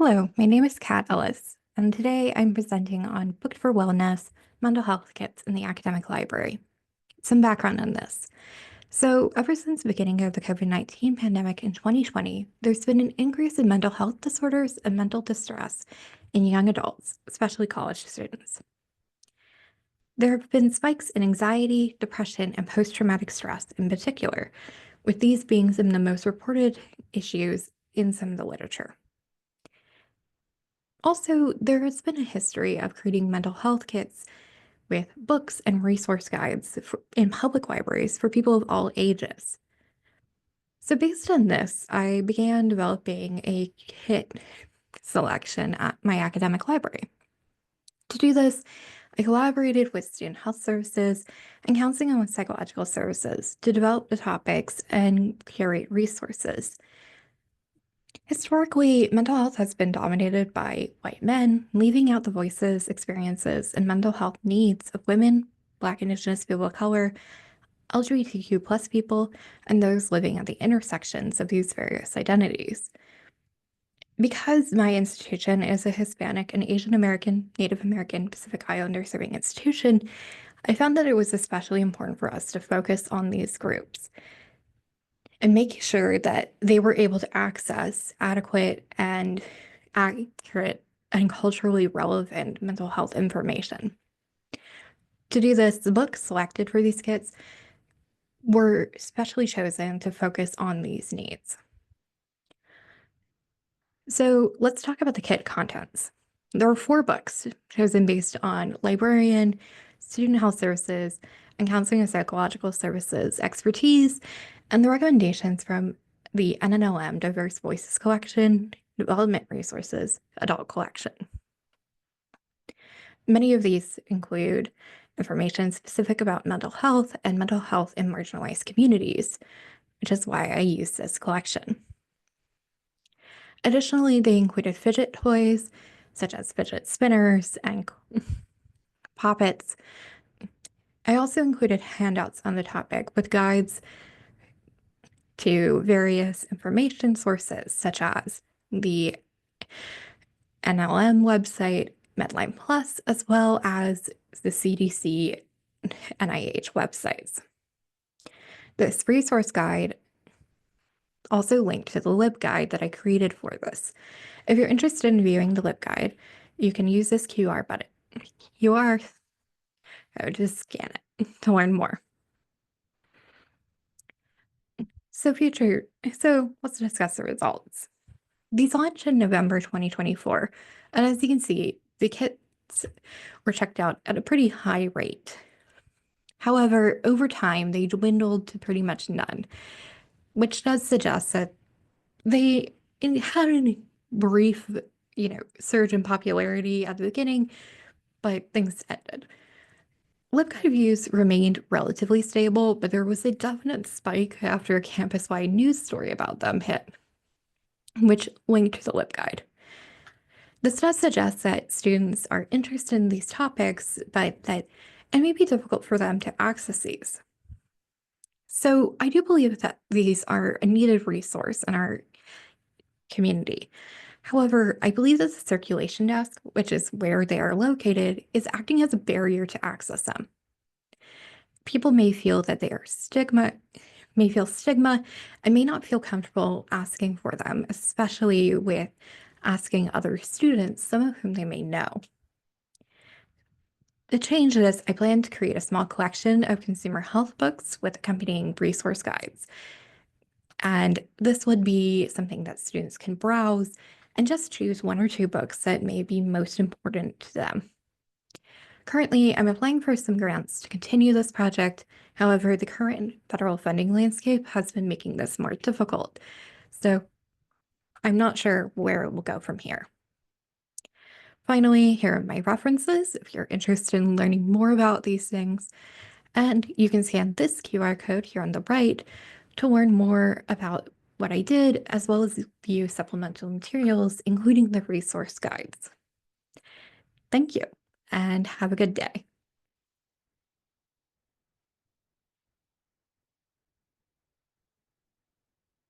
Hello, my name is Kat Ellis, and today I'm presenting on Booked for Wellness, Mental Health Kits in the Academic Library. Some background on this. So, ever since the beginning of the COVID-19 pandemic in 2020, there's been an increase in mental health disorders and mental distress in young adults, especially college students. There have been spikes in anxiety, depression, and post-traumatic stress in particular, with these being some of the most reported issues in some of the literature. Also, there has been a history of creating mental health kits with books and resource guides in public libraries for people of all ages. So, based on this, I began developing a kit selection at my academic library. To do this, I collaborated with student health services and counseling and psychological services to develop the topics and curate resources. Historically, mental health has been dominated by white men, leaving out the voices, experiences, and mental health needs of women, Black, Indigenous people of color, LGBTQ plus people, and those living at the intersections of these various identities. Because my institution is a Hispanic and Asian American, Native American, Pacific Islander serving institution, I found that it was especially important for us to focus on these groups and make sure that they were able to access adequate and accurate and culturally relevant mental health information. To do this, the books selected for these kits were specially chosen to focus on these needs. So let's talk about the kit contents. There are 4 books chosen based on librarian, student health services, and counseling and psychological services expertise, and the recommendations from the NNLM Diverse Voices Collection, Development Resources, Adult Collection. Many of these include information specific about mental health and mental health in marginalized communities, which is why I use this collection. Additionally, they included fidget toys, such as fidget spinners and poppets. I also included handouts on the topic with guides to various information sources, such as the NLM website, Medline Plus, as well as the CDC NIH websites. This resource guide also linked to the LibGuide that I created for this. If you're interested in viewing the LibGuide, you can use this QR code to scan it to learn more. So let's discuss the results. These launched in November 2024, and as you can see, the kits were checked out at a pretty high rate. However, over time, they dwindled to pretty much none, which does suggest that they had a brief, surge in popularity at the beginning, but things ended. LibGuide views remained relatively stable, but there was a definite spike after a campus-wide news story about them hit, which linked to the LibGuide. This does suggest that students are interested in these topics, but that it may be difficult for them to access these. So I do believe that these are a needed resource in our community. However, I believe that the circulation desk, which is where they are located, is acting as a barrier to access them. People may feel that may feel stigma and may not feel comfortable asking for them, especially with asking other students, some of whom they may know. To change this, I plan to create a small collection of consumer health books with accompanying resource guides. And this would be something that students can browse and just choose 1 or 2 books that may be most important to them. Currently, I'm applying for some grants to continue this project. However, the current federal funding landscape has been making this more difficult. So I'm not sure where it will go from here. Finally, here are my references if you're interested in learning more about these things. And you can scan this QR code here on the right to learn more about what I did, as well as view supplemental materials, including the resource guides. Thank you, and have a good day.